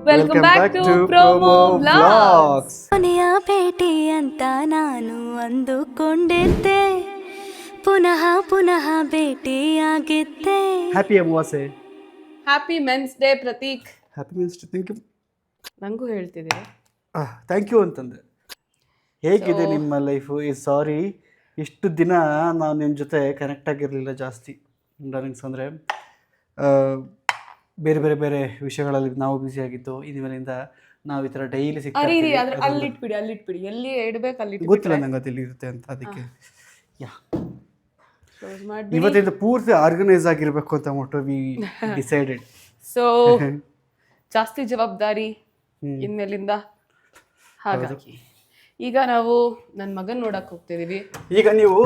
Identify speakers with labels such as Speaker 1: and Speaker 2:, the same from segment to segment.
Speaker 1: Welcome back to Promo Vlogs.
Speaker 2: ಕೊನೆಯ ಭೇಟಿ ಅಂತ ನಾನು ಅಂದುಕೊಂಡಿದ್ದೆ, ಪುನಃ ಪುನಃ ಭೇಟಿಯಾಗಿದ್ದೆ.
Speaker 3: ಹ್ಯಾಪಿ ಅಮಾವಾಸ್ಯೆ.
Speaker 1: Happy Men's Day, Prateek.
Speaker 3: Happy means thank you.
Speaker 1: ನಂಗೂ ಹೇಳ್ತಿದ್ದೀರಾ?
Speaker 3: ಥ್ಯಾಂಕ್ ಯು ಅಂತಂದೆ. ಹೇಗಿದೆ ನಿಮ್ಮ ಲೈಫು? ಸಾರಿ ಇಷ್ಟು ದಿನ ನಾವು ನಿಮ್ಮ ಜೊತೆ ಕನೆಕ್ಟ್ ಆಗಿರಲಿಲ್ಲ ಜಾಸ್ತಿ. ಡಾರ್ಲಿಂಗ್ಸ್ ಅಂದರೆ ಬೇರೆ ಬೇರೆ ಬೇರೆ ವಿಷಯಗಳಲ್ಲಿ ನಾವು ಬ್ಯುಸಿ ಆಗಿದ್ದು. ಇನ್ಮೇಲಿಂದ ನಾವು ಈ ಥರ ಡೈಲಿ
Speaker 1: ಅಲ್ಲಿಟ್ಬಿಡಿ ಎಲ್ಲಿ ಇಡಬೇಕು ಅಲ್ಲಿ
Speaker 3: ಗೊತ್ತಿಲ್ಲ ನಂಗೆ ಅದು ಇರುತ್ತೆ ಅಂತ. ಅದಕ್ಕೆ ಇವತ್ತಿಂದ ಪೂರ್ತಿ ಆರ್ಗನೈಸ್ ಆಗಿರಬೇಕು ಅಂತ ಮೋಟೋ ವಿ ಡಿಸೈಡೆಡ್.
Speaker 1: ಸೊ ಜಾಸ್ತಿ ಜವಾಬ್ದಾರಿ ಇನ್ಮೇಲಿಂದ. ಹಾಗಾಗಿ ಈಗ ನಾವು ನನ್ನ ಮಗನ್ ನೋಡಕ್ ಹೋಗ್ತಿದೀವಿ.
Speaker 3: ಈಗ ನೀವು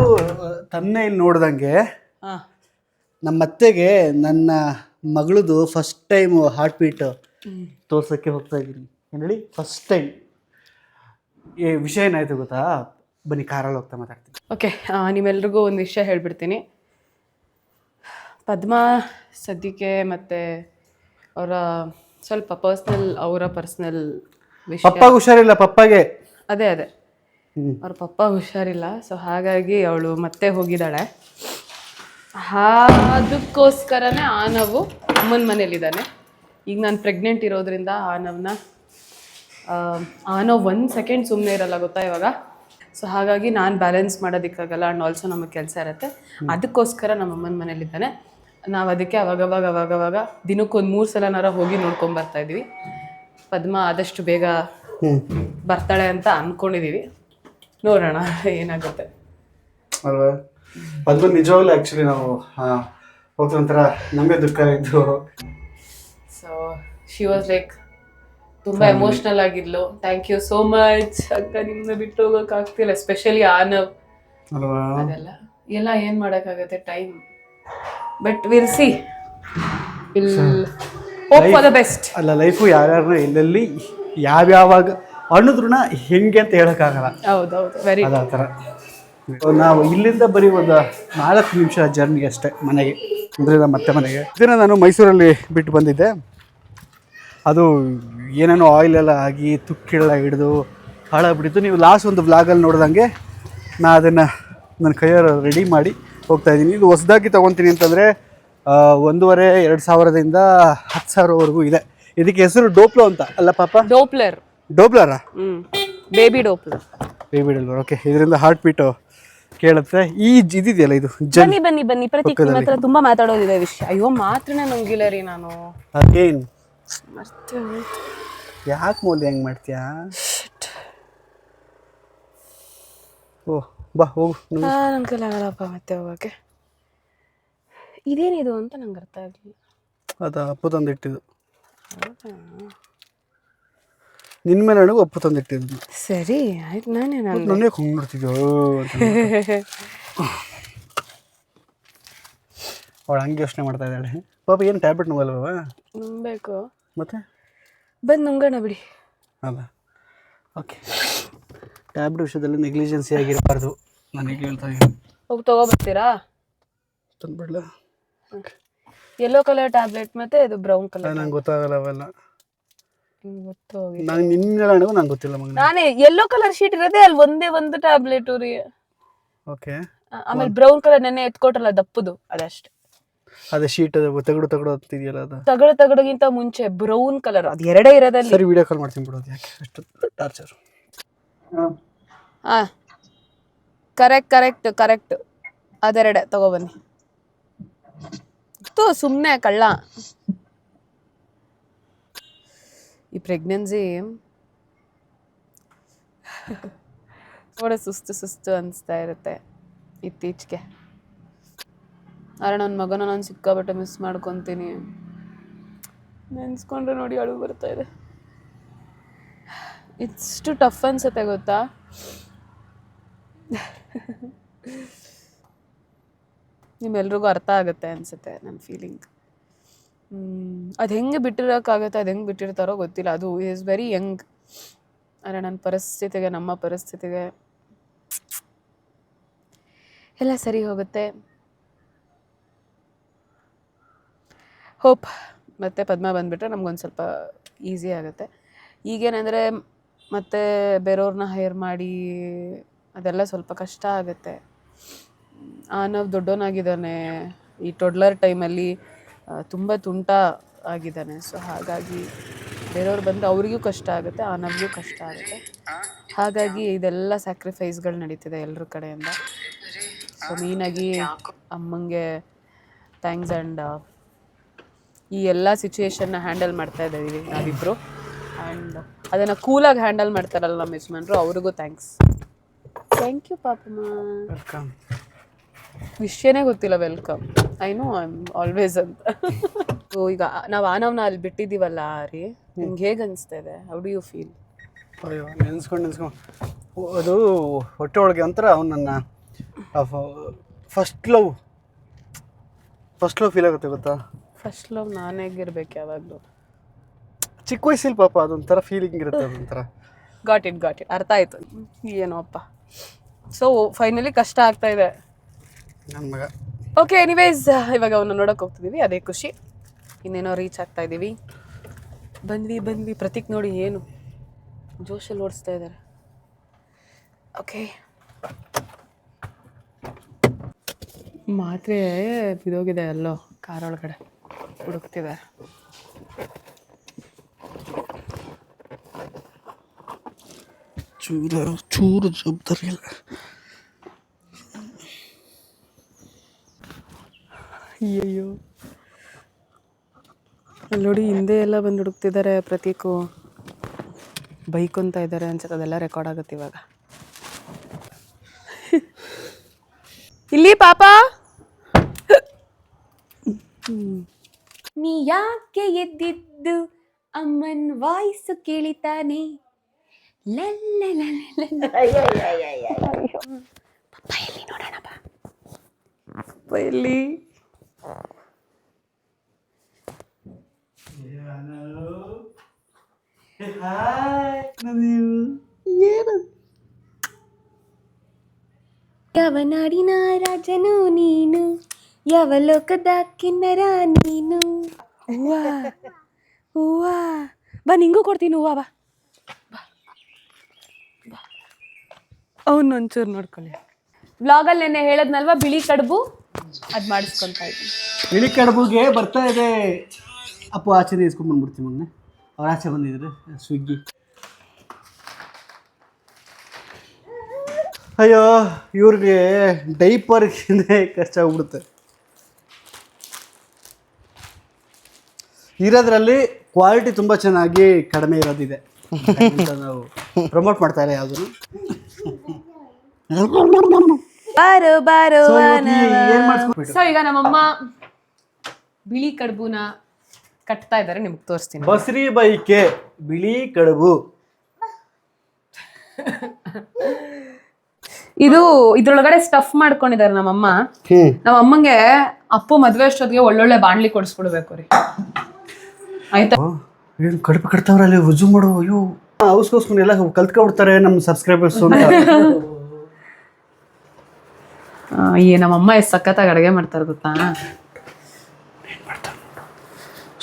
Speaker 3: ತಮ್ಮನೇಲಿ ನೋಡ್ದಂಗೆ ನಮ್ಮ ಅತ್ತೆಗೆ ನನ್ನ ಮಗಳದು ಫಸ್ಟ್ ಟೈಮ್ ಹಾರ್ಟ್ ಬೀಟ್ ತೋರ್ಸೋಕ್ಕೆ ಹೋಗ್ತಾ ಇದ್ದೀನಿ. ಏನು ಹೇಳಿ, ಫಸ್ಟ್ ಟೈಮ್. ಈ ವಿಷಯ ಏನಾಯ್ತು ಗೊತ್ತಾ? ಬನ್ನಿ ಕಾರಲ್ಲಿ ಹೋಗ್ತಾ ಮಾತಾಡ್ತೀನಿ.
Speaker 1: ಓಕೆ, ನಿಮ್ಮೆಲ್ರಿಗೂ ಒಂದು ವಿಷಯ ಹೇಳ್ಬಿಡ್ತೀನಿ. ಪದ್ಮಾ ಸದ್ಯಕ್ಕೆ ಮತ್ತು ಅವರ ಸ್ವಲ್ಪ ಅವರ ಪರ್ಸ್ನಲ್ ವಿಷಯ.
Speaker 3: ಪಪ್ಪಾಗ ಹುಷಾರಿಲ್ಲ. ಪಪ್ಪಾಗೆ
Speaker 1: ಅದೇ ಅವ್ರ ಪಪ್ಪ ಹುಷಾರಿಲ್ಲ. ಸೊ ಹಾಗಾಗಿ ಅವಳು ಮತ್ತೆ ಹೋಗಿದ್ದಾಳೆ. ಅದಕ್ಕೋಸ್ಕರನೇ ಆನವು ಅಮ್ಮನ ಮನೇಲಿದ್ದಾನೆ. ಈಗ ನಾನು ಪ್ರೆಗ್ನೆಂಟ್ ಇರೋದ್ರಿಂದ ಆನವ್ 1 ಸೆಕೆಂಡ್ ಸುಮ್ಮನೆ ಇರಲ್ಲ ಗೊತ್ತಾ ಇವಾಗ. ಸೊ ಹಾಗಾಗಿ ನಾನು ಬ್ಯಾಲೆನ್ಸ್ ಮಾಡೋದಕ್ಕಾಗಲ್ಲ. ಆ್ಯಂಡ್ ಆಲ್ಸೋ ನಮಗೆ ಕೆಲಸ ಇರುತ್ತೆ. ಅದಕ್ಕೋಸ್ಕರ ನಮ್ಮ ಅಮ್ಮನ ಮನೇಲಿದ್ದಾನೆ. ನಾವು ಅದಕ್ಕೆ ಅವಾಗವಾಗ ದಿನಕ್ಕೊಂದು 3 ಸಲನಾರ ಹೋಗಿ ನೋಡ್ಕೊಂಬರ್ತಾ ಇದ್ದೀವಿ. ಪದ್ಮ ಆದಷ್ಟು ಬೇಗ ಬರ್ತಾಳೆ ಅಂತ ಅಂದ್ಕೊಂಡಿದ್ದೀವಿ. ನೋಡೋಣ ಏನಾಗುತ್ತೆ
Speaker 3: ಅಲ್ವಾ. ಅದು ನಿಜವಾಗ್ಲೂ ಆ್ಯಕ್ಚುಲಿ ನಾವು ಹೋಗ್ತಾ ಒಂಥರ ನಮಗೆ ದುಃಖ ಇದ್ದು.
Speaker 1: ಸೊ ಶಿ ವಾಸ್ ಲೈಕ್ ತುಂಬ ಎಮೋಷ್ನಲ್ ಆಗಿದ್ಲು. ಥ್ಯಾಂಕ್ ಯು ಸೋ ಮಚ್ ಅಕ್ಕ, ನಿಮ್ಮನ್ನ ಬಿಟ್ಟು ಹೋಗೋಕೆ ಆಗ್ತಿಲ್ಲ. ಎಸ್ಪೆಷಲಿ ಆನವ್ ಅದೆಲ್ಲ ಏನು ಮಾಡೋಕ್ಕಾಗತ್ತೆ, time. But we'll see, we'll hope for the best.
Speaker 3: ಅಲ್ಲ, ಲೈಫು ಯಾರ್ಯಾರನ್ನ ಎಲ್ಲೆಲ್ಲಿ ಯಾವ್ಯಾವಾಗ ಅನ್ನೋದ್ರನ್ನ ಹೆಂಗೆ ಅಂತ ಹೇಳೋಕ್ಕಾಗಲ್ಲ.
Speaker 1: ಹೌದೌದು, ವೆರಿ
Speaker 3: ಆ ಥರ. ನಾವು ಇಲ್ಲಿಂದ ಬರೀ ಒಂದು 4 ನಿಮಿಷ ಜರ್ನಿ ಅಷ್ಟೇ ಮನೆಗೆ, ಅಂದರೆ ನಮ್ಮ ಮತ್ತೆ ಮನೆಗೆ. ಇದನ್ನು ನಾನು ಮೈಸೂರಲ್ಲಿ ಬಿಟ್ಟು ಬಂದಿದ್ದೆ. ಅದು ಏನೇನೋ ಆಯಿಲ್ ಎಲ್ಲ ಆಗಿ ತುಕ್ಕೆಲ್ಲ ಹಿಡಿದು ಹಾಳಾಗ್ಬಿಟ್ಟಿತ್ತು. ನೀವು ಲಾಸ್ಟ್ ಒಂದು ವ್ಲಾಗಲ್ಲಿ ನೋಡ್ದಂಗೆ ನಾನು ಅದನ್ನು ನನ್ನ ಕೈಯಲ್ಲಿ ರೆಡಿ ಮಾಡಿ ಹೋಗ್ತಾಯಿದ್ದೀನಿ. ಇದು ಹೊಸದಾಗಿ ತೊಗೊತೀನಿ ಅಂತಂದರೆ 1,500-2,000ದಿಂದ 10,000ವರೆಗೂ ಇದೆ. ಇದಕ್ಕೆ ಹೆಸರು ಡೋಪ್ಲೋ ಅಂತ ಅಲ್ಲ ಪಾಪ? ಡೋಪ್ಲರಾ?
Speaker 1: Baby Doppler.
Speaker 3: ಓಕೆ. ಇದರಿಂದ ಹಾರ್ಟ್ ಬೀಟು ಕೇಳುತ್ತೆ. ಈ ಇದಿದೆಯಲ್ಲ, ಇದು
Speaker 1: ಬನ್ನಿ ಪ್ರತೀಕ್, ನಿಮ್ಮ ಹತ್ರ ತುಂಬಾ ಮಾತಾಡೋದಿದೆ ವಿಷಯ. ಅಯ್ಯೋ ಮಾತ್ರನೇ ನುಂಗಿಲ್ಲ ರೀ ನಾನು.
Speaker 3: ಅಗೇನ್ ಯಾಕೆ ಮೋದಿ ಹೆಂಗೆ ಮಾಡ್ತೀಯಾ? ಓಹ್ ಬಾ ಹೋಗು.
Speaker 1: ನನ್ನ ಕೈಲಾಗಲ್ಲಪ್ಪ ಮತ್ತೆ ಹೋಗೋಕ್ಕೆ. ಇದೇನಿದು ಅಂತ ನಂಗೆ ಅರ್ಥ ಆಗಲಿಲ್ಲ.
Speaker 3: ಅದು ಅಪ್ಪು ತಂದಿಟ್ಟಿದ್ದು. ನಿನ್ನ ಮೇಲೆ ನನಗೂ ಅಪ್ಪು ತಂದಿಟ್ಟಿದ್ದು.
Speaker 1: ಸರಿ ಆಯ್ತು. ನಾನೇ
Speaker 3: ಹಂಗೆ ನೋಡ್ತಿದ್ಯೋ ಅವಳು ಹಂಗೆ ಯೋಚನೆ ಮಾಡ್ತಾ ಇದ್ದಾಳೆ. ಪಾಪ ಏನು ಟ್ಯಾಬ್ಲೆಟ್ ನುಂಗಲ್ವ?
Speaker 1: ನುಂಗಬೇಕು.
Speaker 3: ಮತ್ತೆ
Speaker 1: ಬಂದು ನುಂಗೋಣ ಬಿಡಿ.
Speaker 3: ಅಲ್ಲ, ಓಕೆ. ಟ್ಯಾಬ್ಲೆಟ್ ವಿಷಯದಲ್ಲಿ ನೆಗ್ಲಿಜೆನ್ಸಿ ಆಗಿರಬಾರ್ದು. ನನಗೆ ಹೇಳ್ತಾ ಇದ್ದೀನಿ.
Speaker 1: ಹೋಗಿ ತಗೋಬರ್ತೀರಾ?
Speaker 3: ತಂದ್ಬಿಡ್ಲ?
Speaker 1: ಯೆಲ್ಲೋ ಕಲರ್ ಟ್ಯಾಬ್ಲೆಟ್ ಮತ್ತೆ ಇದು ಬ್ರೌನ್ ಕಲರ್.
Speaker 3: ನಂಗೆ ಗೊತ್ತಾಗಲ್ಲ ಅವೆಲ್ಲ.
Speaker 1: ಗೊತ್ತೋಗಿ
Speaker 3: ನಂಗೆ ನಿನ್ನೆಲ್ಲ ನಂಗೆ ಗೊತ್ತಿಲ್ಲ ಮಗ.
Speaker 1: ನಾನೇ ಯೆಲ್ಲೋ ಕಲರ್ ಶೀಟ್ ಇರೋದೇ ಅಲ್ಲಿ ಒಂದೇ ಒಂದು ಟ್ಯಾಬ್ಲೆಟ್ ರೀ.
Speaker 3: ಓಕೆ.
Speaker 1: ಆಮೇಲೆ ಬ್ರೌನ್ ಕಲರ್ ನೆನ್ನೆ ಎತ್ಕೊಟ್ರಲ್ಲ ದಪ್ಪದು, ಅದಷ್ಟೇ.
Speaker 3: ಅದೇ ಶೀಟ್ ತಗಡು ಅಂತಿದೆಯಲ್ಲ, ಅದು
Speaker 1: ತಗಡುಗಿಂತ ಮುಂಚೆ ಬ್ರೌನ್ ಕಲರ್, ಅದು ಎರಡೇ ಇರೋದಲ್ಲಿ.
Speaker 3: ಸರಿ, ವಿಡಿಯೋ ಕಾಲ್ ಮಾಡ್ತೀನಿ ಬಿಡೋದು. ಯಾಕೆ ಅಷ್ಟು ಟಾರ್ಚರ್?
Speaker 1: ಹಾಂ, ಕರೆಕ್ಟ್ ಅದೆರಡೆ ತಗೊಬನ್ನಿ. ಸುಮ್ಮನೆ ಕಳ್ಳ. ಈ ಪ್ರೆಗ್ನೆನ್ಸಿ ಥೋಡೆ ಸುಸ್ತು ಅನಿಸ್ತಾ ಇರುತ್ತೆ ಇತ್ತೀಚೆಗೆ. ಆದರೆ ನನ್ನ ಮಗನ ನಾನು ಸಿಕ್ಕಾಪಟ್ಟೆ ಮಿಸ್ ಮಾಡ್ಕೊತೀನಿ. ನೆನೆಸ್ಕೊಂಡ್ರೆ ನೋಡಿ ಅಳು ಬರ್ತಾ ಇದೆ. ಇಷ್ಟು ಟಫ್ ಅನ್ಸುತ್ತೆ ಗೊತ್ತಾ. ನಿಮ್ಮೆಲ್ರಿಗೂ ಅರ್ಥ ಆಗುತ್ತೆ ಅನಿಸುತ್ತೆ ನನ್ನ ಫೀಲಿಂಗ್. ಅದು ಹೆಂಗೆ ಬಿಟ್ಟಿರೋಕ್ಕಾಗುತ್ತೆ, ಅದು ಹೆಂಗೆ ಬಿಟ್ಟಿರ್ತಾರೋ ಗೊತ್ತಿಲ್ಲ. ಅದು ಈಸ್ ವೆರಿ ಯಂಗ್. ಆದರೆ ನನ್ನ ಪರಿಸ್ಥಿತಿಗೆ, ನಮ್ಮ ಪರಿಸ್ಥಿತಿಗೆ ಎಲ್ಲ ಸರಿ ಹೋಗುತ್ತೆ. ಹೋಪ್ ಮತ್ತು ಪದ್ಮ ಬಂದುಬಿಟ್ರೆ ನಮ್ಗೊಂದು ಸ್ವಲ್ಪ ಈಸಿ ಆಗುತ್ತೆ. ಈಗೇನೆಂದರೆ ಮತ್ತೆ ಬೇರೆಯವ್ರನ್ನ ಹೈರ್ ಮಾಡಿ ಅದೆಲ್ಲ ಸ್ವಲ್ಪ ಕಷ್ಟ ಆಗುತ್ತೆ. ನಾವು ದೊಡ್ಡವನಾಗಿದ್ದಾನೆ, ಈ ಟೊಡ್ಲರ್ ಟೈಮಲ್ಲಿ ತುಂಬ ತುಂಟ ಆಗಿದ್ದಾನೆ. ಸೊ ಹಾಗಾಗಿ ಬೇರೆಯವ್ರು ಬಂದರೆ ಅವ್ರಿಗೂ ಕಷ್ಟ ಆಗುತ್ತೆ, ನಮಗೂ ಕಷ್ಟ ಆಗುತ್ತೆ. ಹಾಗಾಗಿ ಇದೆಲ್ಲ ಸ್ಯಾಕ್ರಿಫೈಸ್ಗಳು ನಡೀತಿದೆ ಎಲ್ಲರ ಕಡೆಯಿಂದ. ಸೊ ಮೇಯ್ನಾಗಿ ಅಮ್ಮಂಗೆ ಥ್ಯಾಂಕ್ಸ್. ಆ್ಯಂಡ್ ಈ ಎಲ್ಲ ಸಿಚುವೇಶನ್ನ ಹ್ಯಾಂಡಲ್ ಮಾಡ್ತಾ ಇದ್ದೀವಿ ನಾವಿಬ್ಬರು. ಆ್ಯಂಡ್ ಅದನ್ನು ಕೂಲಾಗಿ ಹ್ಯಾಂಡಲ್ ಮಾಡ್ತಾರಲ್ಲ ನಮ್ಮ ಯಜಮಾನ್ರು, ಅವ್ರಿಗೂ thanks. Thank you Papamma.
Speaker 3: Welcome.
Speaker 1: ವಿಷಯನೇ ಗೊತ್ತಿಲ್ಲ welcome. I know I am always ಅಂತ. ಸೊ ಈಗ ನಾವು ಆನವ್ನ ಅಲ್ಲಿ ಬಿಟ್ಟಿದ್ದೀವಲ್ಲ ರೀ, ನಿಮ್ಗೆ ಹೇಗೆ ಅನಿಸ್ತಾ ಇದೆ? How do you feel?
Speaker 3: ಅಯ್ಯೋ ನೆನೆಸ್ಕೊಂಡು ಅದು ಹೊಟ್ಟೆ ಒಳಗೆ ಒಂಥರ ಅವ್ನು ನನ್ನ ಫಸ್ಟ್ ಲವ್ ಫೀಲ್ ಆಗುತ್ತೆ ಗೊತ್ತಾ?
Speaker 1: ಫಸ್ಟ್ ಲವ್ ನಾನೇಗಿರ್ಬೇಕು ಯಾವಾಗಲೂ.
Speaker 3: ಚಿಕ್ಕ ವಯಸ್ಸಲ್ಲಿ ಪಾಪ ಅದೊಂಥರ ಫೀಲಿಂಗ್ ಇರುತ್ತೆ, ಅದೊಂಥರ.
Speaker 1: ಗಾಟ್ ಇಟ್ ಅರ್ಥ ಆಯಿತು. ಏನೋ ಅಪ್ಪ. ಸೊ ಫೈನಲಿ ಕಷ್ಟ ಆಗ್ತಾ ಇದೆ
Speaker 3: ನನ್ನ ಮಗ.
Speaker 1: ಓಕೆ, ಎನಿವೇಸ್ ಇವಾಗ ಅವನ್ನ ನೋಡೋಕೆ ಹೋಗ್ತಿದ್ದೀವಿ, ಅದೇ ಖುಷಿ. ಇನ್ನೇನೋ ರೀಚ್ ಆಗ್ತಾ ಇದ್ದೀವಿ. ಬಂದ್ವಿ. ಪ್ರತೀಕ್ ನೋಡಿ ಏನು ಜೋಶಲ್ಲಿ ಓಡಿಸ್ತಾ ಇದ್ದಾರೆ. ಓಕೆ, ಮಾತ್ರೆ ಬಿದೋಗಿದೆ ಎಲ್ಲೋ ಕಾರ್ ಒಳಗಡೆ, ಹುಡುಕ್ತಿದೆ.
Speaker 3: ಚೂರು ಜವಾಬ್ದಾರಿ ಇಲ್ಲ.
Speaker 1: ಅಯ್ಯಯ್ಯೋ, ಅಲ್ಲಿ ನೋಡಿ ಹಿಂದೆ ಎಲ್ಲ ಬಂದು ಹುಡುಕ್ತಿದ್ದಾರೆ. ಪ್ರತೀಕು ಬೈಕ್ ಅಂತ ಇದ್ದಾರೆ ಅನ್ಸುತ್ತೆ, ಅದೆಲ್ಲ ರೆಕಾರ್ಡ್ ಆಗುತ್ತೆ ಇವಾಗ. ಇಲ್ಲಿ ಪಾಪ, ನೀ ಯಾಕೆ ಎದ್ದಿದ್ದು ಅಮ್ಮನ್ ವಾಯ್ಸು ಕೇಳಿತಾನೆ. ಪಪ್ಪ ಎಲ್ಲಿ ನೋಡೋಣ ಬಾ. ಪಪ್ಪ ಎಲ್ಲಿ? ಯಾವ ನಾಡಿನ ರಾಜನು ನೀನು, ಯಾವ ಲೋಕದ ಕಿನ್ನರ ನೀನು. ಹೂವ ಬಾ, ನಿಂಗೂ ಕೊಡ್ತೀನಿ ಹೂವ. ಬಾ ಅವನು ಒಂಚೂರು ನೋಡ್ಕೊಳ್ಳಿ. ವ್ಲಾಗಲ್ಲಿ ನೆನ್ನೆ ಹೇಳದ್ನಲ್ವಾ, ಬಿಳಿ ಕಡುಬು ಅದು ಮಾಡಿಸ್ಕೊತಾ ಇದ್ದೀನಿ.
Speaker 3: ಬಿಳಿ ಕಡುಬುಗೆ ಬರ್ತಾ ಇದೆ. ಅಪ್ಪು ಆಚೆ ಇಸ್ಕೊಂಡು ಬಂದ್ಬಿಡ್ತೀವಿ. ಮೊನ್ನೆ ಅವ್ರು ಆಚೆ ಬಂದಿದ್ರು ಸ್ವಿಗ್ಗಿ. ಅಯ್ಯೋ, ಇವ್ರಿಗೆ ಡೈಪರ್ಗೆ ಖರ್ಚಾಗ್ಬಿಡುತ್ತೆ. ಇರೋದ್ರಲ್ಲಿ ಕ್ವಾಲಿಟಿ ತುಂಬ ಚೆನ್ನಾಗಿ ಕಡಿಮೆ ಇರೋದಿದೆ. ನಾವು ಪ್ರಮೋಟ್ ಮಾಡ್ತಾ ಇಲ್ಲ ಯಾವುದನ್ನು.
Speaker 1: ಬಾರೋ. ಸೊ ಈಗ ನಮ್ಮಮ್ಮ ಬಿಳಿ ಕಡುಬುನ ಕಟ್ತಾ ಇದ್ದಾರೆ, ನಿಮ್ಗೆ ತೋರಿಸ್ತೀನಿ.
Speaker 3: ಬಸ್ರಿ ಬೈಕೆ ಬಿಳಿ ಕಡುಬು.
Speaker 1: ಇದ್ರೊಳಗಡೆ ಸ್ಟಫ್ ಮಾಡ್ಕೊಂಡಿದ್ದಾರೆ ನಮ್ಮಮ್ಮ. ನಮ್ಮ ಅಮ್ಮಂಗೆ ಅಪ್ಪು ಮದ್ವೆ ಅಷ್ಟೊತ್ತಿಗೆ ಒಳ್ಳೊಳ್ಳೆ ಬಾಣ್ಲಿ ಕೊಡಿಸ್ಬಿಡ್ಬೇಕು ರೀ, ಆಯ್ತಾ?
Speaker 3: ಏನು ಕಡುಬು ಕಟ್ತಾವ್ರಲ್ಲಿ ರುಜು ಮಾಡು. ಅಯ್ಯೋ, ಅವಸ್ಕೋಸ್ಕೊಂಡು ಎಲ್ಲ ಕಲ್ತ್ಕೊಬಿಡ್ತಾರೆ ನಮ್ಮ ಸಬ್ಸ್ಕ್ರೈಬರ್ಸ್ ಅಂತ.
Speaker 1: ನಮ್ಮಮ್ಮ ಎಷ್ಟು ಸಖತ್ತಾಗಿ ಅಡುಗೆ ಮಾಡ್ತಾರೆ ಗೊತ್ತಾ?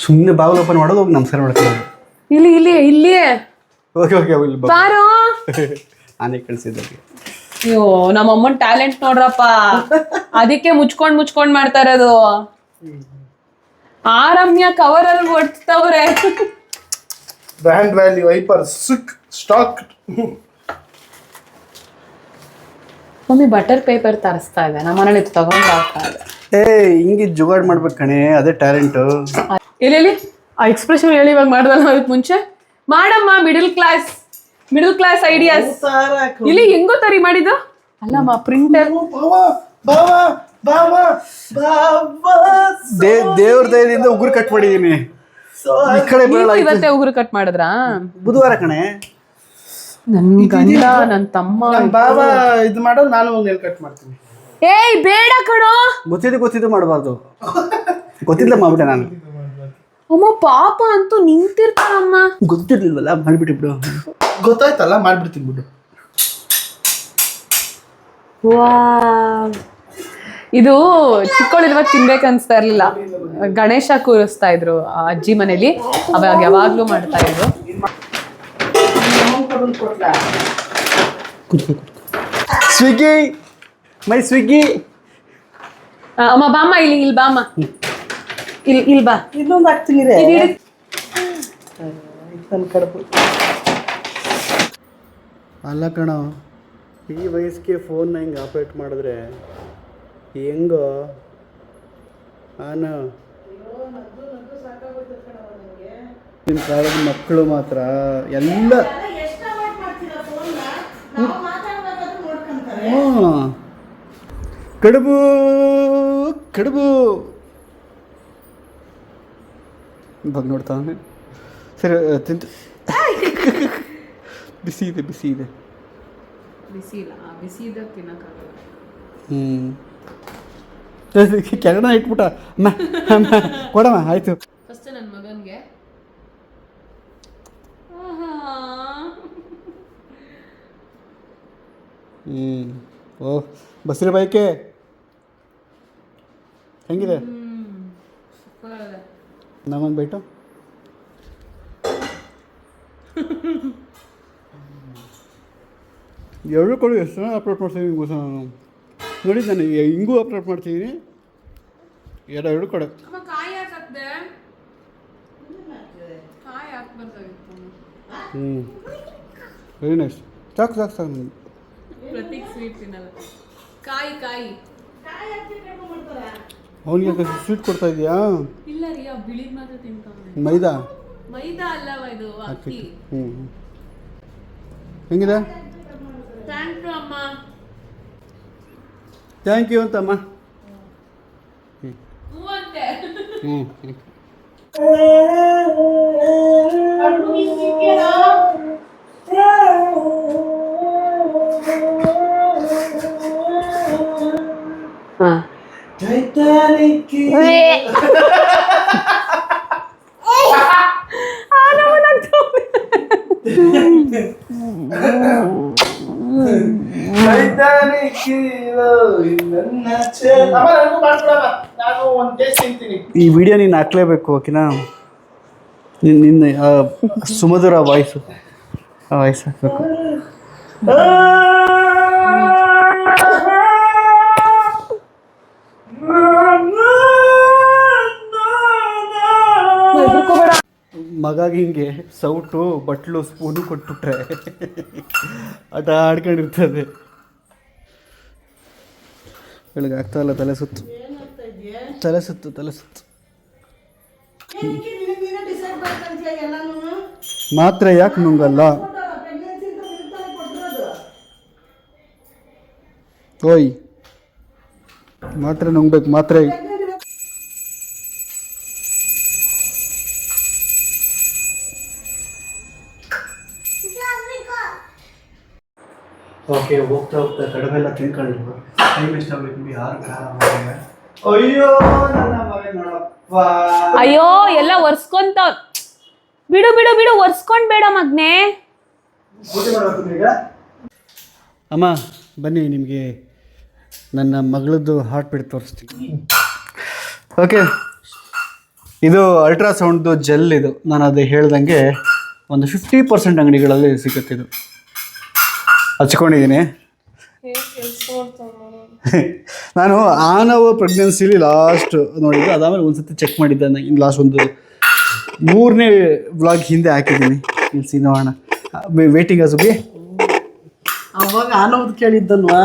Speaker 3: ಸುಮ್ಮನೆ ಬಾಗಿಲು ಓಪನ್ ಮಾಡೋದು, ಹೋಗಿ ನಮಸ್ಕಾರ ಮಾಡ್ತಾರೆ.
Speaker 1: ಇಲ್ಲಿ
Speaker 3: ಓಕೆ
Speaker 1: ಬಾರೋ.
Speaker 3: ನಾನೇ ಕಳಿಸಿದ್ದೆ.
Speaker 1: ಅಯ್ಯೋ, ನಮ್ಮಮ್ಮನ ಟ್ಯಾಲೆಂಟ್ ನೋಡ್ರಪ್ಪ, ಅದಕ್ಕೆ ಮುಚ್ಕೊಂಡ್ ಮಾಡ್ತಾ ಇರೋದು. ಆರಮ್ಯ ಕವರಲ್ಲಿ ಒಡ್ತವ್ರೆ.
Speaker 4: ಬ್ರ್ಯಾಂಡ್ ವ್ಯಾಲ್ಯೂ ವೈಪರ್ ಸ್ಟಾಕ್.
Speaker 1: ಮಮ್ಮಿ ಬಟರ್ ಪೇಪರ್ ತರಿಸ್ತಾ ಇದೆ, ನಮ್ಮ ಮನೇಲಿ ತಗೊಂಡು ಆಗ್ತಾ ಇದೆ.
Speaker 3: ಹಿಂಗೆ ಜುಗಾಡ್ ಮಾಡ್ಬೇಕು ಕಣೆ, ಅದೇ ಟ್ಯಾಲೆಂಟು.
Speaker 1: ಇಲ್ಲಿ ಆ ಎಕ್ಸ್ಪ್ರೆಷನ್ ಹೇಳಿ ಇವಾಗ ಮಾಡ್ದಲ್ಲ, ಅದಕ್ಕೆ ಮುಂಚೆ ಮಾಡಮ್ಮ. Middle class ideas. ಇಲ್ಲಿ ಹೆಂಗೋ ತರಿ ಮಾಡಿದ್ದು ಅಲ್ಲಮ್ಮ, ಪ್ರಿಂಟರ್.
Speaker 3: ದೇವ್ರ ದಯದಿಂದ ಉಗುರು ಕಟ್ ಮಾಡಿದೀನಿ. ಈ ಕಡೆ
Speaker 1: ಇವತ್ತೇ ಉಗುರು ಕಟ್ ಮಾಡಿದ್ರಾ?
Speaker 3: ಬುಧವಾರ ಕಣೆ.
Speaker 1: ನನ್ ಗಂಡ ನನ್ ತಮ್ಮ
Speaker 4: ಬಾಬಾ ಇದು ಮಾಡೋದು, ನಾನು ಒಂದು ನೇಲ್ ಕಟ್ ಮಾಡ್ತೀನಿ.
Speaker 1: ಏಯ್ ಬೇಡ ಕಣೋ.
Speaker 3: ಗೊತ್ತಿದ್ದು ಮಾಡಬಾರ್ದು. ಗೊತ್ತಿಲ್ಲ ಮಾಡ್ಬಿಟ್ಟೆ ನಾನು.
Speaker 1: ಅಮ್ಮ ಪಾಪ ಅಂತೂ ನಿಂತಿರ್ತಾರಮ್ಮ.
Speaker 3: ಗೊತ್ತಿರ್ಲಿಲ್ವಲ್ಲ, ಮಾಡ್ಬಿಟ್ಟು ಬಿಡು.
Speaker 4: ಗೊತ್ತಾಯ್ತಲ್ಲ, ಮಾಡ್ಬಿಡ್ತೀನಿ ಬಿಡು.
Speaker 1: ಇದು ಚಿಕ್ಕವಳಿರುವಾಗ ತಿನ್ಬೇಕು ಅನ್ಸ್ತಾ ಇರ್ಲಿಲ್ಲ. ಗಣೇಶ ಕೂರಿಸ್ತಾ ಇದ್ರು ಆ ಅಜ್ಜಿ ಮನೇಲಿ, ಅವಾಗ ಯಾವಾಗ್ಲೂ ಮಾಡ್ತಾ ಇದ್ರು.
Speaker 3: ಸ್ವಿಗ್ಗಿ ಮೈ ಸ್ವಿಗ್ಗಿ.
Speaker 1: ಅಮ್ಮ ಬಾಮ್ಮ ಇಲ್ಲಿ ಬಾಮ್ಮ, ಇಲ್ಲಿ ಬಾ.
Speaker 5: ಇನ್ನೊಂದು ಹಾಕ್ತೀನಿ ರೇ ನನ್ನ ಕಡುಬು.
Speaker 3: ಅಲ್ಲ ಕಣ, ಈ ವಯಸ್ಸಿಗೆ ಫೋನ್ನ ಹಿಂಗೆ ಆಪ್ರೇಟ್ ಮಾಡಿದ್ರೆ ಹೆಂಗೋ ನಾನು ನಿಮ್ಮ ಕಾಲದ ಮಕ್ಕಳು ಮಾತ್ರ ಎಲ್ಲ ಕಡುಬು ಕಡುಬು ಇವಾಗ ನೋಡ್ತಾನೆ. ಸರಿ ತಿಂತ ಬಿಸಿ ಇದೆ ಬಿಸಿ ಇದೆ.
Speaker 1: ಬಿಸಿ ಇಲ್ಲ, ಬಿಸಿ ಇದ್ದಾಗ ತಿನ್ನಕ್ಕಾಗಲ್ಲ.
Speaker 3: ಕೆಳಗಡೆ ಇಟ್ಬಿಟ್ಟ. ಅಮ್ಮ ಕೊಡಮ್ಮ, ಆಯಿತು.
Speaker 1: ಫಸ್ಟ್ ನನ್ನ ಮಗನಿಗೆ
Speaker 3: ಓಹ್ ಬಸ್ರಿ ಬೈಕೆ ಹೆಂಗಿದೆ? ನಮಗೆ ಬೈಟು ಎರಡು ಕೊಡು. ಎಷ್ಟು ಜನ ಅಪ್ಲೋಡ್ ಮಾಡ್ತೀನಿ ಹಿಂಗೂ ಸಹ ನಾನು ನೋಡಿದ್ದು, ನಾನು ಹಿಂಗೂ ಅಪ್ಲೋಡ್ ಮಾಡ್ತಿದ್ದೀನಿ. ಎರಡು ಕೊಡೆ.
Speaker 1: ಕಾಯಿ ಹಾಕದೆ ಕಾಯಿ ಹಾಕ್ಬಾರ್ದಾಗಿತ್ತು.
Speaker 3: Very nice. ಸಾಕು ಸಾಕು ಸಾಕು ನನಗೆ.
Speaker 1: ಪ್ರತೀಕ್ ಸ್ವೀಟ್ ತಿನ್ನಲ್ಲ. ಕಾಯಿ ಕಾಯಿ
Speaker 3: ಅವನಿಗೆ ಸ್ವೀಟ್ ಕೊಡ್ತಾ ಇದೆಯಾ?
Speaker 1: ಇಲ್ಲ ರೀ, ಆ ಬಿಳಿದ್ ಮಾತ್ರ ತಿಂತಾನೆ.
Speaker 3: ಮೈದಾ
Speaker 1: ಮೈದಾ ಅಲ್ಲವ ಇದು, ಅಕ್ಕಿ.
Speaker 3: ಹೆಂಗಿದೆ?
Speaker 1: ಥ್ಯಾಂಕ್ ಯು ಅಮ್ಮ.
Speaker 3: ಥ್ಯಾಂಕ್ ಯು ಅಂತಮ್ಮ.
Speaker 1: ಹ್ಞೂ ಅಂತೆ. ಹಾಂ
Speaker 3: ಈ ವಿಡಿಯೋ ನೀನು ಹಾಕ್ಲೇಬೇಕು, ಓಕೆನಾ? ನಿನ್ನ ಸುಮಧುರ ವಾಯ್ಸು, ಆ ವಾಯ್ಸ್ ಹಾಕ್ಬೇಕು. ಮಗಾಗಿ ಹಿಂಗೆ ಸೌಟು ಬಟ್ಲು ಸ್ಪೂನು ಕೊಟ್ಬಿಟ್ರೆ ಆಟ ಆಡ್ಕೊಂಡಿರ್ತದೆ. ಬೆಳಗ್ಗೆ ಆಗ್ತಾಯಿಲ್ಲ, ತಲೆ ಸುತ್ತು ತಲೆ ಸುತ್ತು ತಲೆ ಸುತ್ತು. ಮಾತ್ರ ಯಾಕೆ ನುಂಗಲ್ಲ? ಓಯ್ ಮಾತ್ರ ನುಂಗ್ಬೇಕು, ಮಾತ್ರ. ಓಕೆ, ಹೋಗ್ತಾ ಹೋಗ್ತಾ ಕಡಿಮೆಲ್ಲ ತಿನ್ಕೊಂಡಿಲ್ವ? ಟೈಮ್ ಎಷ್ಟಾಗಬೇಕು? 6 ಅಯ್ಯೋ ನನ್ನ ಮಗನ ನೋಡಪ್ಪ.
Speaker 1: ಅಯ್ಯೋ ಎಲ್ಲ ಒರ್ಸ್ಕೊಂತ. ಬಿಡು ಬಿಡು ಬಿಡು, ಒರ್ಸ್ಕೊಂಡ್ ಬೇಡ ಮಗ್ನೆ.
Speaker 3: ಊಟ ಮಾಡಬೇಕು ಈಗ. ಅಮ್ಮ ಬನ್ನಿ, ನಿಮಗೆ ನನ್ನ ಮಗಳದ್ದು ಹಾರ್ಟ್ ಬೀಟ್ ತೋರಿಸ್ತೀನಿ. ಓಕೆ, ಇದು ಅಲ್ಟ್ರಾಸೌಂಡ್ದು ಜೆಲ್. ಇದು ನಾನು ಅದು ಹೇಳ್ದಂಗೆ ಒಂದು 50% ಅಂಗಡಿಗಳಲ್ಲಿ ಸಿಗುತ್ತೆ. ಇದು ಹಚ್ಕೊಂಡಿದ್ದೀನಿ. ನಾನು ಆನವ ಪ್ರೆಗ್ನೆನ್ಸಿಲಿ ಲಾಸ್ಟ್ ನೋಡಿದ್ದು, ಅದಾದಮೇಲೆ ಒಂದು ಸತಿ ಚೆಕ್ ಮಾಡಿದ್ದೆ. ಇನ್ನು ಲಾಸ್ಟ್ ಒಂದು 3ನೇ ವ್ಲಾಗ್ ಹಿಂದೆ ಹಾಕಿದ್ದೀನಿ. ಇಲ್ಲಿ ನೋಡೋಣ. ವೇಟಿಂಗ್ ಸುಗಿ.
Speaker 5: ಅವಾಗ ಆನವ್ದು ಕೇಳಿದ್ದಲ್ವಾ,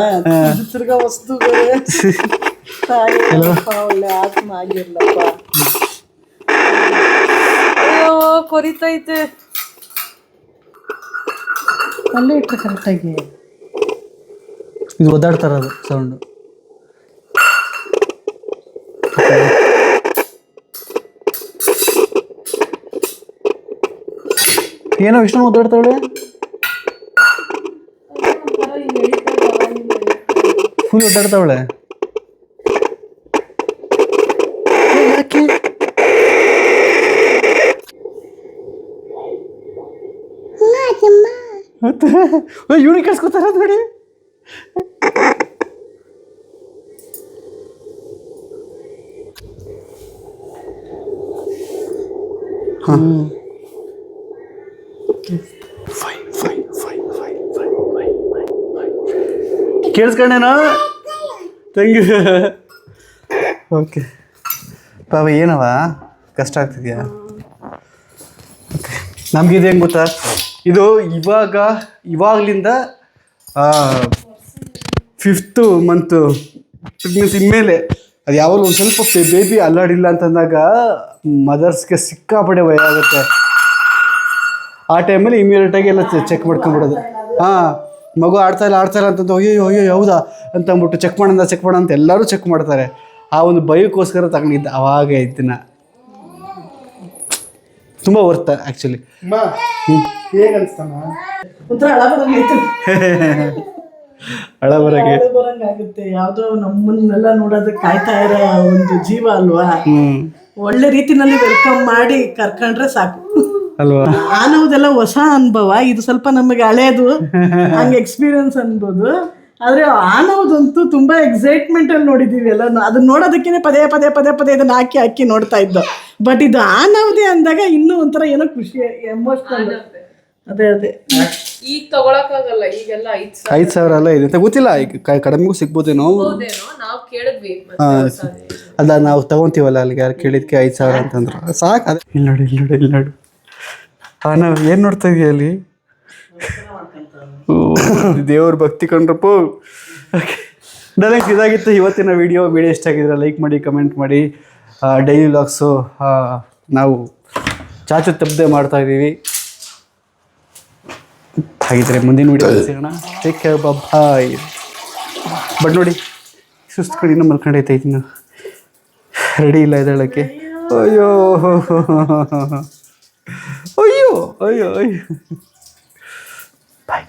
Speaker 5: ತಿರ್ಗಾ ವಸ್ತುಗಳೇ ಒಳ್ಳೆ ಆತ್ಮ ಆಗಿರ್ಲಪ್ಪ.
Speaker 1: ಅಯ್ಯೋ ಕೊರಿತೈತೆ.
Speaker 5: ಅಲ್ಲೇ ಇಟ್ಟರೆ ಕರೆಕ್ಟಾಗಿ.
Speaker 3: ಇದು ಒದ್ದಾಡ್ತಾರದು ಸೌಂಡು. ಏನೋ ಇಷ್ಟೊಂದು ಒದ್ದಾಡ್ತಾವಳೆ. ಫುಲ್ ಒದ್ದಾಡ್ತಾವಳೆ. ಯಾಕೆ? ಇವನಿಗೆ ಕಳ್ಸ್ಕೊತಾರ ನೋಡಿ. ಕೇಳಿಸ್ಕೊಂಡೇನೋ ತಂಗಿ. ಓಕೆ ಪಾಪ ಏನವ ಕಷ್ಟ ಆಗ್ತಿದ್ಯಾ? ನಮಗಿದು ಹೆಂಗೆ ಗೊತ್ತಾ, ಇದು ಇವಾಗಲಿಂದ 5th ಮಂತು ಪ್ರೆಗ್ನೆನ್ಸಿ ಮೇಲೆ ಅದು ಯಾವಾಗಲೂ ಒಂದು ಸ್ವಲ್ಪ ಬೇಬಿ ಅಲ್ಲಾಡಿಲ್ಲ ಅಂತಂದಾಗ ಮದರ್ಸ್ಗೆ ಸಿಕ್ಕಾಪಡೆ ಭಯ ಆಗುತ್ತೆ. ಆ ಟೈಮಲ್ಲಿ ಇಮಿಡಿಯೇಟಾಗಿ ಎಲ್ಲ ಚೆಕ್ ಮಾಡ್ಕೊಂಬಿಡೋದು. ಹಾಂ, ಮಗು ಆಡ್ತಾ ಇಲ್ಲ ಅಂತಂದು ಅಯ್ಯೋ ಹೌದಾ ಅಂತ ಅಂದ್ಬಿಟ್ಟು ಚೆಕ್ ಮಾಡೋಣ ಅಂತ ಎಲ್ಲರೂ ಚೆಕ್ ಮಾಡ್ತಾರೆ. ಆ ಒಂದು ಭಯಕ್ಕೋಸ್ಕರ ತಗೊಂಡಿದ್ದೆ ಅವಾಗ ಇದನ್ನ. ತುಂಬ ವರ್ತ್ ಆ್ಯಕ್ಚುಲಿ.
Speaker 4: ಹೇಗೆ ಅನ್ಸ್ತಾನ?
Speaker 5: ಒಂಥರ
Speaker 3: ಹಳಬರಾಗೆ
Speaker 5: ಬರಂಗಾಗುತ್ತೆ. ಯಾವ್ದೋ ನಮ್ಮನ್ನೆಲ್ಲ ನೋಡೋದಕ್ಕೆ ಕಾಯ್ತಾ ಇರೋ ಒಂದು ಜೀವ ಅಲ್ವಾ. ಒಳ್ಳೆ ರೀತಿನಲ್ಲಿ ವೆಲ್ಕಮ್ ಮಾಡಿ ಕರ್ಕೊಂಡ್ರೆ ಸಾಕು
Speaker 3: ಅಲ್ವಾ.
Speaker 5: ಅನ್ನೋದೆಲ್ಲ ಹೊಸ ಅನುಭವ, ಇದು ಸ್ವಲ್ಪ ನಮಗೆ ಹಳೇದು, ಹಂಗೆ ಎಕ್ಸ್ಪೀರಿಯನ್ಸ್ ಅನ್ಬೋದು. ಆದ್ರೆ ಆನವದಂತೂ ತುಂಬಾ ಎಕ್ಸೈಟ್ಮೆಂಟ್ ಅಲ್ಲಿ ನೋಡಿದೀವಿ ಎಲ್ಲ. ಅದನ್ನ ನೋಡೋದಕ್ಕೇನೆ ಪದೇ ಇದನ್ನ ಹಾಕಿ ನೋಡ್ತಾ ಇದ್ದು. ಬಟ್ ಇದು ಆನವದೇ ಅಂದಾಗ ಇನ್ನೂ ಒಂಥರ ಏನೋ ಖುಷಿ, ಎಮೋಷನಲ್. ಅದೇ
Speaker 1: ಈಗ ತಗೊಳಕ್ಕಾಗಲ್ಲ, ಈಗೆಲ್ಲ
Speaker 3: 5,000 ಅಲ್ಲ ಇದೆ ಅಂತ ಗೊತ್ತಿಲ್ಲ. ಈಗ ಕಡಿಮೆಗೂ ಸಿಗ್ಬೋದೇನೋ,
Speaker 1: ನಾವು ಕೇಳಿದ್ವಿ.
Speaker 3: ಅಲ್ಲ ನಾವು ತಗೊಂತೀವಲ್ಲ ಅಲ್ಲಿಗೆ, ಯಾರು ಕೇಳಿದ್ಕೆ 5,000 ಅಂತಂದ್ರು ಸಾಕು. ಅದೇ ಇಲ್ಲಿ ನೋಡು ನಾವು ಏನು ನೋಡ್ತಾ ಇದೀಯ ಅಲ್ಲಿ? ದೇವ್ರ ಭಕ್ತಿ ಕಂಡ್ರಪ್ಪು. ಓಕೆ, ನನಗೆ ಇದಾಗಿತ್ತು ಇವತ್ತಿನ ವಿಡಿಯೋ ಇಷ್ಟ ಆಗಿದ್ರೆ ಲೈಕ್ ಮಾಡಿ, ಕಮೆಂಟ್ ಮಾಡಿ. ಡೈಲಿ ವ್ಲಾಗ್ಸು ನಾವು ಚಾಚು ತಪ್ಪದೆ ಮಾಡ್ತಾ ಇದ್ದೀವಿ. ಹಾಗಿದ್ರೆ ಮುಂದಿನ ವಿಡಿಯೋ ಸಿಗೋಣ. Take care, bye. ಬಟ್ ನೋಡಿ, ಸುಸ್ತು ಕಡೆ ಇನ್ನೂ ಮಲ್ಕೊಂಡೈತೆ, ಇನ್ನು ರೆಡಿ ಇಲ್ಲ ಎದ್ದೇಳಕ್ಕೆ. ಅಯ್ಯೋ ಬಾಯ್.